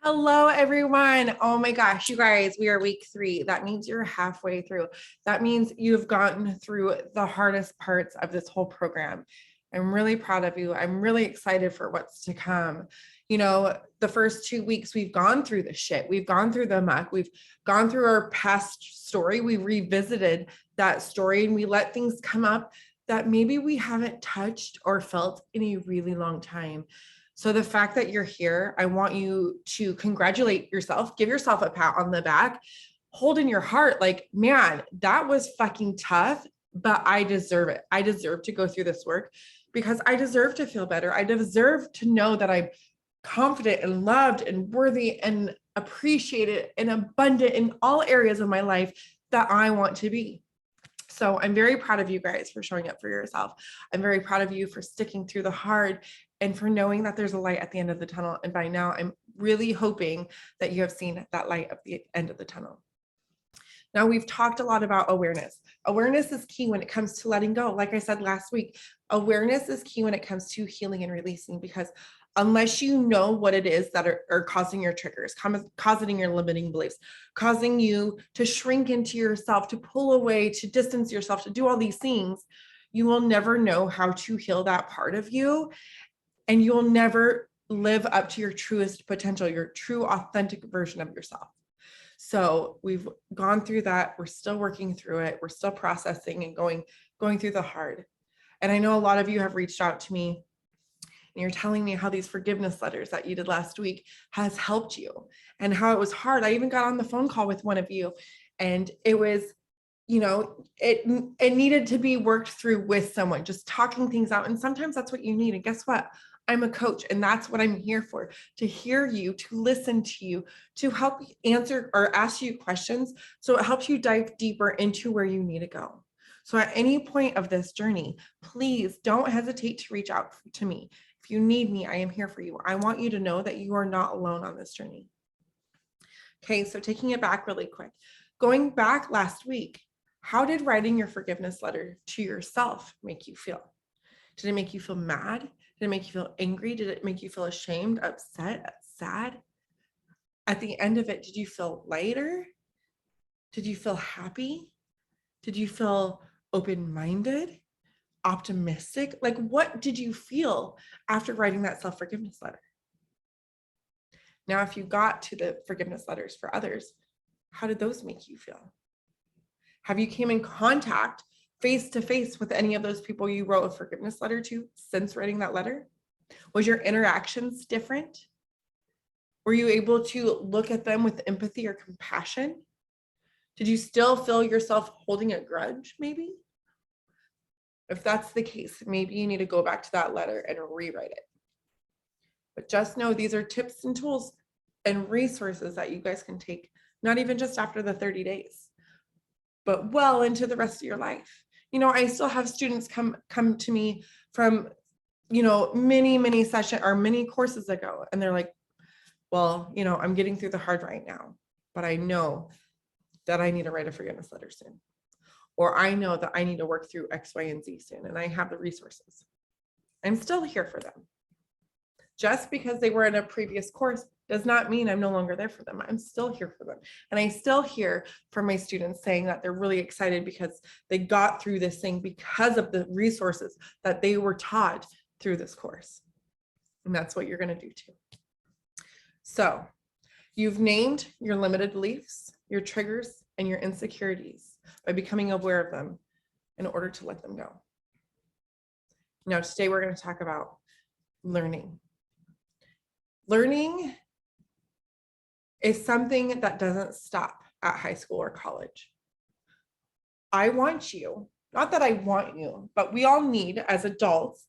Hello, everyone. Oh my gosh, you guys, we are week 3. That means you're halfway through. That means you've gotten through the hardest parts of this whole program. I'm really proud of you. I'm really excited for what's to come. The first 2 weeks, we've gone through the shit. We've gone through the muck. We've gone through our past story. We revisited that story and we let things come up that maybe we haven't touched or felt in a really long time. So the fact that you're here, I want you to congratulate yourself, give yourself a pat on the back, hold in your heart, like, man, that was fucking tough, but I deserve it. I deserve to go through this work because I deserve to feel better. I deserve to know that I'm confident and loved and worthy and appreciated and abundant in all areas of my life that I want to be. So I'm very proud of you guys for showing up for yourself. I'm very proud of you for sticking through the hard and for knowing that there's a light at the end of the tunnel. And by now, I'm really hoping that you have seen that light at the end of the tunnel. Now, we've talked a lot about awareness. Awareness is key when it comes to letting go. Like I said last week, awareness is key when it comes to healing and releasing, because unless you know what it is that are causing your triggers, causing your limiting beliefs, causing you to shrink into yourself, to pull away, to distance yourself, to do all these things, you will never know how to heal that part of you. And you'll never live up to your truest potential, your true authentic version of yourself. So we've gone through that. We're still working through it. We're still processing and going through the hard. And I know a lot of you have reached out to me and you're telling me how these forgiveness letters that you did last week has helped you and how it was hard. I even got on the phone call with one of you and it was, it needed to be worked through with someone, just talking things out. And sometimes that's what you need. And guess what? I'm a coach and that's what I'm here for, to hear you, to listen to you, to help answer or ask you questions. So it helps you dive deeper into where you need to go. So at any point of this journey, please don't hesitate to reach out to me. If you need me, I am here for you. I want you to know that you are not alone on this journey. Okay, so taking it back really quick, going back last week, how did writing your forgiveness letter to yourself make you feel? Did it make you feel mad? Did it make you feel angry? Did it make you feel ashamed, upset, sad? At the end of it, did you feel lighter? Did you feel happy? Did you feel open-minded, optimistic? Like, what did you feel after writing that self-forgiveness letter? Now, if you got to the forgiveness letters for others, how did those make you feel? Have you came in contact face to face with any of those people you wrote a forgiveness letter to since writing that letter? Was your interactions different? Were you able to look at them with empathy or compassion? Did you still feel yourself holding a grudge, maybe? If that's the case, maybe you need to go back to that letter and rewrite it. But just know these are tips and tools and resources that you guys can take, not even just after the 30 days, but well into the rest of your life. I still have students come to me from, many sessions or many courses ago, and they're like, well, I'm getting through the hard right now, but I know that I need to write a forgiveness letter soon. Or I know that I need to work through X, Y, and Z soon, and I have the resources. I'm still here for them. Just because they were in a previous course does not mean I'm no longer there for them. I'm still here for them. And I still hear from my students saying that they're really excited because they got through this thing because of the resources that they were taught through this course. And that's what you're going to do too. So you've named your limited beliefs, your triggers, and your insecurities by becoming aware of them in order to let them go. Now, today we're going to talk about learning. Learning is something that doesn't stop at high school or college. I want you, not that I want you, but we all need as adults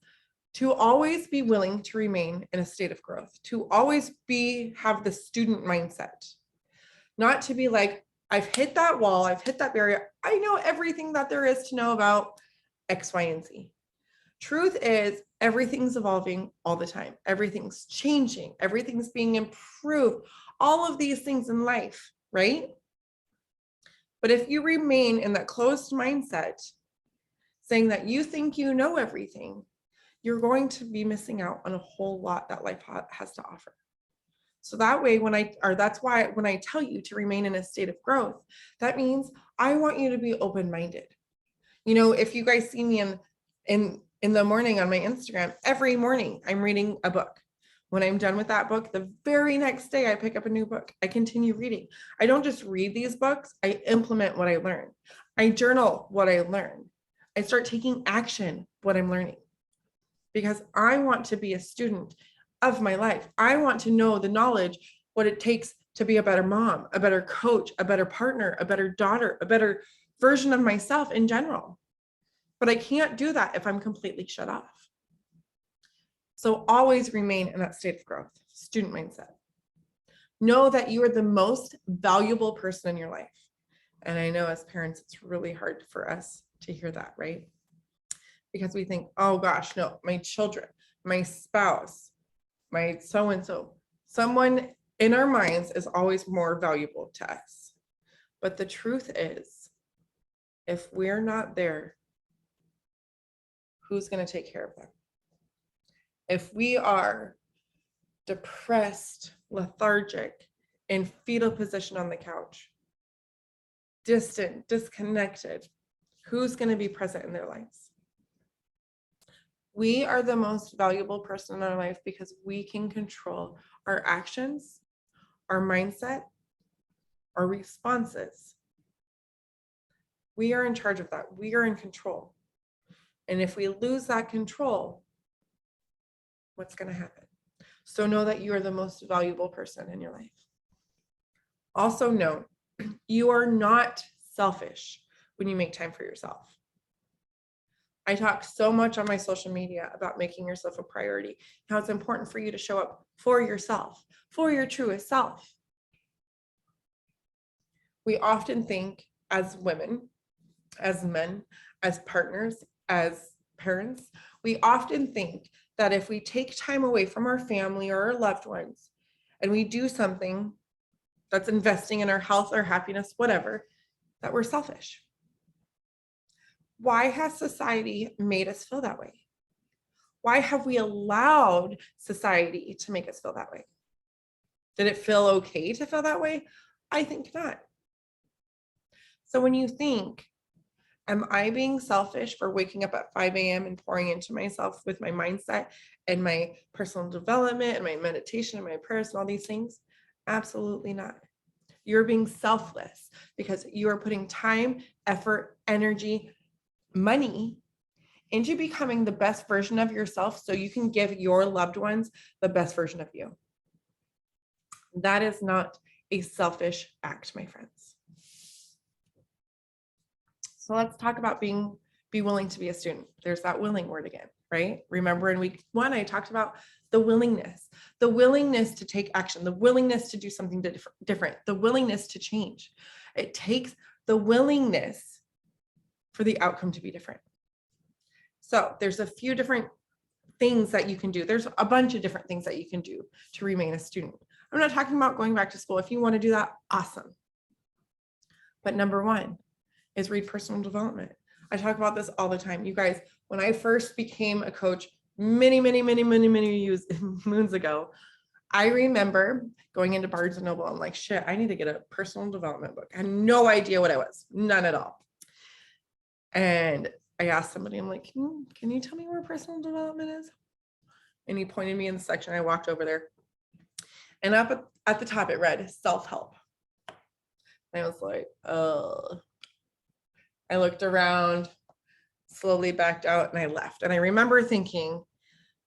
to always be willing to remain in a state of growth, to always have the student mindset, not to be like, I've hit that wall, I've hit that barrier, I know everything that there is to know about X, Y, and Z. Truth is, everything's evolving all the time. Everything's changing. Everything's being improved. All of these things in life, right? But if you remain in that closed mindset, saying that you think you know everything, you're going to be missing out on a whole lot that life has to offer. So that way, that's why when I tell you to remain in a state of growth, that means I want you to be open-minded. If you guys see me in the morning on my Instagram, every morning I'm reading a book. When I'm done with that book, the very next day I pick up a new book. I continue reading. I don't just read these books, I implement what I learn. I journal what I learn. I start taking action what I'm learning, because I want to be a student of my life. I want to know the knowledge, what it takes to be a better mom, a better coach, a better partner, a better daughter, a better version of myself in general. But I can't do that if I'm completely shut off. So always remain in that state of growth, student mindset. Know that you are the most valuable person in your life. And I know as parents, it's really hard for us to hear that, right? Because we think, oh gosh, no, my children, my spouse, my so-and-so, someone in our minds is always more valuable to us. But the truth is, if we're not there, who's going to take care of them? If we are depressed, lethargic, in fetal position on the couch, distant, disconnected, who's going to be present in their lives? We are the most valuable person in our life because we can control our actions, our mindset, our responses. We are in charge of that. We are in control. And if we lose that control, what's going to happen? So know that you are the most valuable person in your life. Also know you are not selfish when you make time for yourself. I talk so much on my social media about making yourself a priority, how it's important for you to show up for yourself, for your truest self. We often think as women, as men, as partners, as parents, we often think that if we take time away from our family or our loved ones and we do something that's investing in our health or happiness, whatever, that we're selfish. Why has society made us feel that way? Why have we allowed society to make us feel that way? Did it feel okay to feel that way? I think not. So when you think, am I being selfish for waking up at 5 a.m. and pouring into myself with my mindset and my personal development and my meditation and my prayers and all these things? Absolutely not. You're being selfless because you are putting time, effort, energy, money into becoming the best version of yourself so you can give your loved ones the best version of you. That is not a selfish act, my friends. So let's talk about be willing to be a student. There's that willing word again, right? Remember in week 1, I talked about the willingness to take action, the willingness to do something different, the willingness to change. It takes the willingness for the outcome to be different. So there's a few different things that you can do. There's a bunch of different things that you can do to remain a student. I'm not talking about going back to school. If you want to do that, awesome. But number 1 is read personal development. I talk about this all the time. You guys, when I first became a coach many moons ago, I remember going into Barnes and Noble. I'm like, shit, I need to get a personal development book. I had no idea what it was, none at all. And I asked somebody, I'm like, can you tell me where personal development is? And he pointed me in the section. I walked over there. And up at the top, it read self-help. And I was like, oh. I looked around, slowly backed out, and I left. And I remember thinking,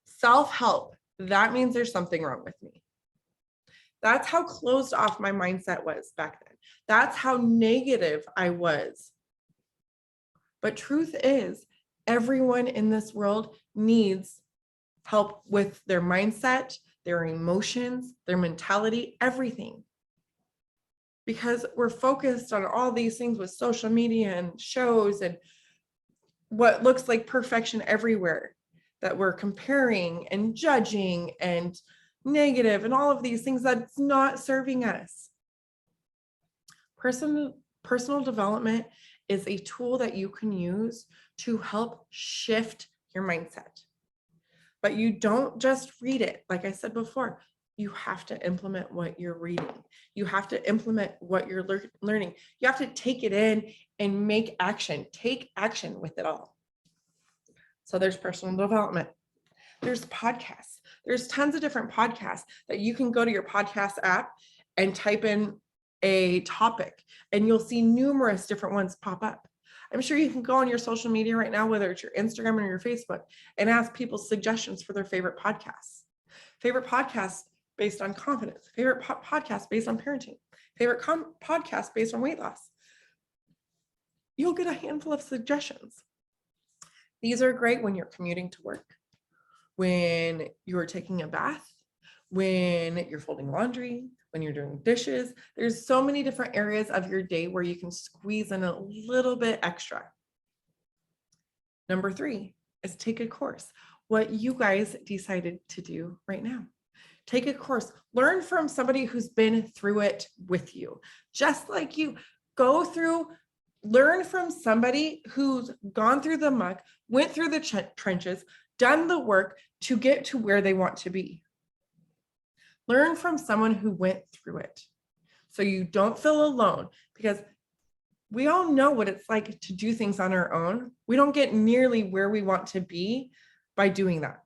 self-help, that means there's something wrong with me. That's how closed off my mindset was back then. That's how negative I was. But truth is, everyone in this world needs help with their mindset, their emotions, their mentality, everything. Because we're focused on all these things with social media and shows and what looks like perfection everywhere, that we're comparing and judging and negative and all of these things that's not serving us. Personal development is a tool that you can use to help shift your mindset. But you don't just read it. Like I said before, you have to implement what you're reading. You have to implement what you're learning. You have to take it in and make action. Take action with it all. So there's personal development. There's podcasts. There's tons of different podcasts that you can go to your podcast app and type in a topic, and you'll see numerous different ones pop up. I'm sure you can go on your social media right now, whether it's your Instagram or your Facebook, and ask people suggestions for their favorite podcasts. Favorite podcasts based on confidence. Favorite podcasts based on parenting. Favorite podcasts based on weight loss. You'll get a handful of suggestions. These are great when you're commuting to work, when you're taking a bath, when you're folding laundry, when you're doing dishes. There's so many different areas of your day where you can squeeze in a little bit extra. Number 3 is take a course. What you guys decided to do right now. Take a course. Learn from somebody who's been through it with you. Just like you, go through, learn from somebody who's gone through the muck, went through the trenches, done the work to get to where they want to be. Learn from someone who went through it so you don't feel alone, because we all know what it's like to do things on our own. We don't get nearly where we want to be by doing that.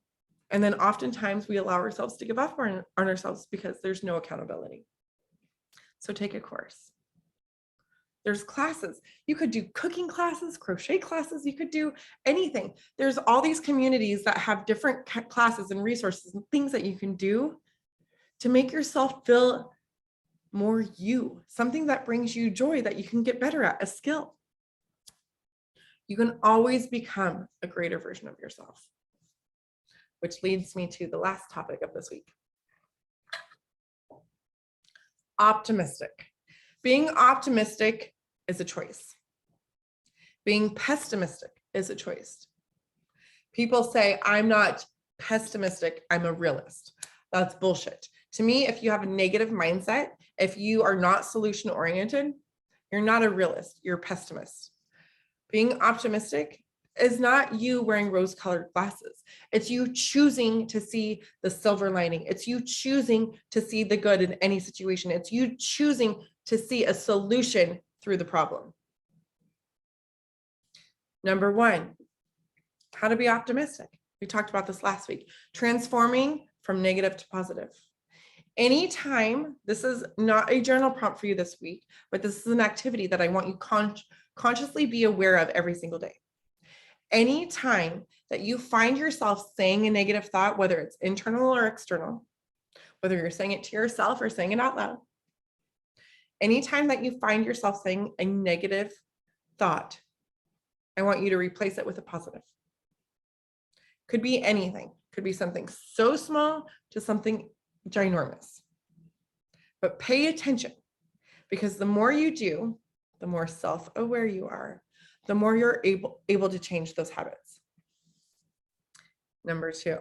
And then oftentimes we allow ourselves to give up on ourselves because there's no accountability. So take a course. There's classes. You could do cooking classes, crochet classes. You could do anything. There's all these communities that have different classes and resources and things that you can do to make yourself feel more you, something that brings you joy that you can get better at, a skill. You can always become a greater version of yourself, which leads me to the last topic of this week. Optimistic. Being optimistic is a choice. Being pessimistic is a choice. People say, I'm not pessimistic, I'm a realist. That's bullshit. To me, if you have a negative mindset, if you are not solution oriented, you're not a realist, you're a pessimist. Being optimistic is not you wearing rose-colored glasses. It's you choosing to see the silver lining. It's you choosing to see the good in any situation. It's you choosing to see a solution through the problem. Number 1, how to be optimistic. We talked about this last week. Transforming from negative to positive. Anytime, this is not a journal prompt for you this week, but this is an activity that I want you consciously be aware of every single day. Anytime that you find yourself saying a negative thought, whether it's internal or external, whether you're saying it to yourself or saying it out loud, anytime that you find yourself saying a negative thought, I want you to replace it with a positive. Could be anything. Could be something so small to something ginormous. But pay attention, because the more you do, the more self-aware you are, the more you're able to change those habits. Number 2,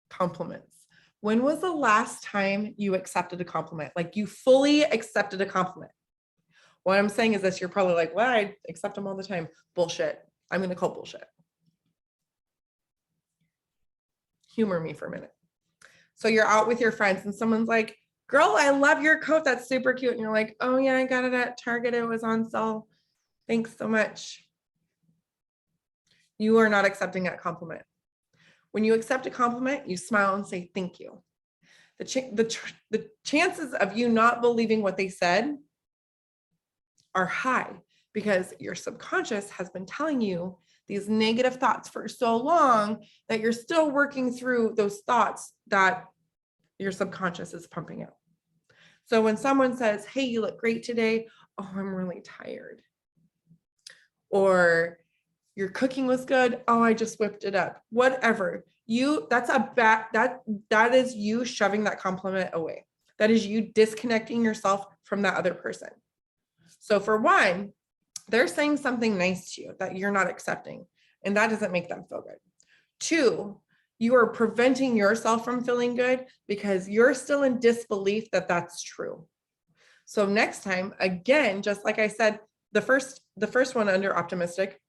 compliments. When was the last time you accepted a compliment? Like you fully accepted a compliment? What I'm saying is this, you're probably like, well, I accept them all the time. Bullshit. I'm going to call bullshit. Humor me for a minute. So you're out with your friends and someone's like, girl, I love your coat. That's super cute. And you're like, oh yeah, I got it at Target. It was on sale. Thanks so much. You are not accepting that compliment. When you accept a compliment, you smile and say, thank you. The chances of you not believing what they said are high because your subconscious has been telling you these negative thoughts for so long that you're still working through those thoughts that your subconscious is pumping out. So when someone says, hey, you look great today, oh, I'm really tired. Or your cooking was good, oh, I just whipped it up. Whatever. That is you shoving that compliment away. That is you disconnecting yourself from that other person. So for one, they're saying something nice to you that you're not accepting, and that doesn't make them feel good. 2, you are preventing yourself from feeling good because you're still in disbelief that that's true. So next time, again, just like I said, the first one under optimistic,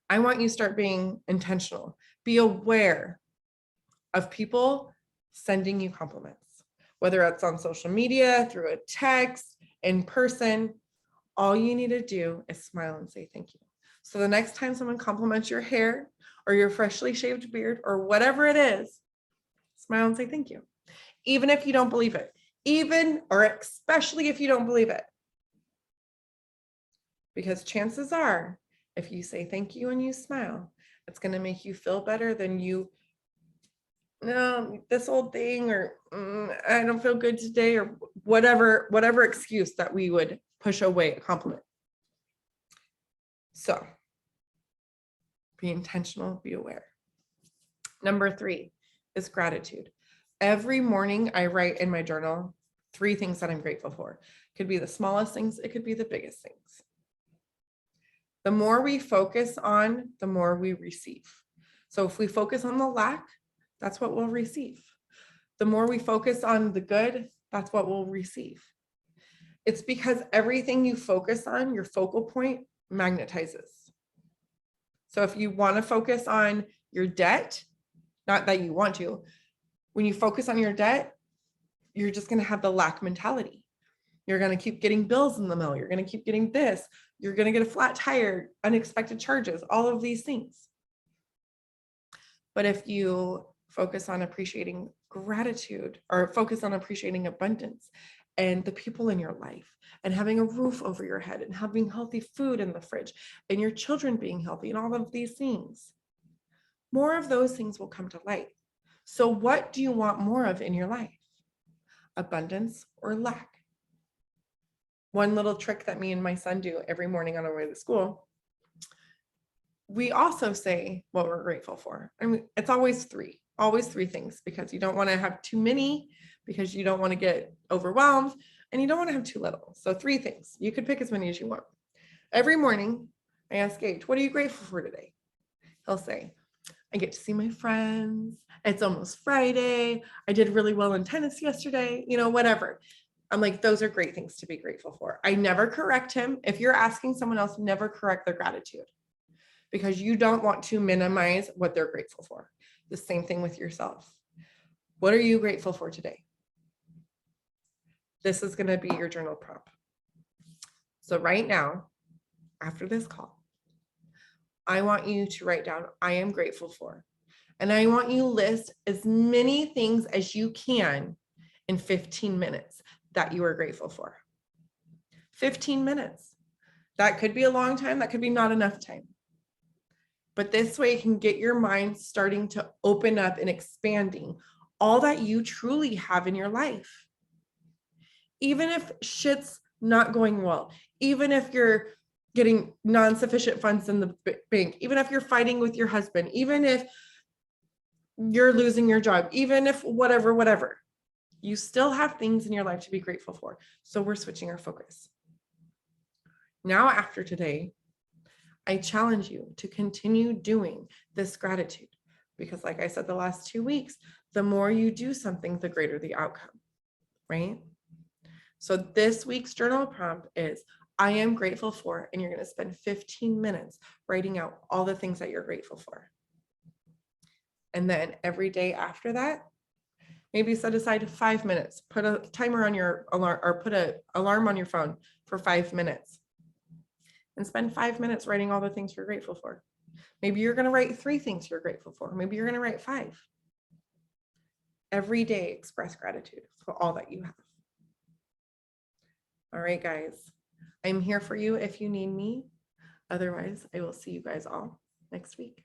I want you to start being intentional. Be aware of people sending you compliments, whether it's on social media, through a text, in person. All you need to do is smile and say thank you. So the next time someone compliments your hair or your freshly shaved beard or whatever it is, smile and say thank you. Even if you don't believe it, even or especially if you don't believe it. Because chances are, if you say thank you and you smile, it's going to make you feel better than you, no, this old thing, or I don't feel good today, or whatever excuse that we would push away a compliment. So be intentional, be aware. Number 3 is gratitude. Every morning I write in my journal 3 things that I'm grateful for. It could be the smallest things, it could be the biggest things. The more we focus on, the more we receive. So if we focus on the lack, that's what we'll receive. The more we focus on the good, that's what we'll receive. It's because everything you focus on, your focal point, magnetizes. So if you want to focus on your debt, not that you want to, when you focus on your debt, you're just going to have the lack mentality. You're going to keep getting bills in the mail. You're going to keep getting this. You're going to get a flat tire, unexpected charges, all of these things. But if you focus on appreciating gratitude, or focus on appreciating abundance and the people in your life, and having a roof over your head, and having healthy food in the fridge, and your children being healthy, and all of these things, more of those things will come to light. So what do you want more of in your life? Abundance or lack? One little trick that me and my son do every morning on our way to school, we also say what we're grateful for. I mean, it's always three things, because you don't want to have too many, because you don't want to get overwhelmed, and you don't want to have too little. So 3 things. You could pick as many as you want. Every morning, I ask Gage, what are you grateful for today? He'll say, I get to see my friends. It's almost Friday. I did really well in tennis yesterday, whatever. I'm like, those are great things to be grateful for. I never correct him. If you're asking someone else, never correct their gratitude, because you don't want to minimize what they're grateful for. The same thing with yourself. What are you grateful for today? This is going to be your journal prompt. So right now, after this call, I want you to write down, I am grateful for. And I want you to list as many things as you can in 15 minutes that you are grateful for. 15 minutes. That could be a long time. That could be not enough time. But this way you can get your mind starting to open up and expanding all that you truly have in your life. Even if shit's not going well, even if you're getting non-sufficient funds in the bank, even if you're fighting with your husband, even if you're losing your job, even if whatever, you still have things in your life to be grateful for. So we're switching our focus. Now, after today, I challenge you to continue doing this gratitude, because like I said, the last 2 weeks, the more you do something, the greater the outcome, right? So this week's journal prompt is, I am grateful for, and you're going to spend 15 minutes writing out all the things that you're grateful for. And then every day after that, maybe set aside 5 minutes, put a timer on your alarm, or put an alarm on your phone for 5 minutes, and spend 5 minutes writing all the things you're grateful for. Maybe you're going to write 3 things you're grateful for. Maybe you're going to write 5. Every day, express gratitude for all that you have. All right, guys, I'm here for you if you need me. Otherwise, I will see you guys all next week.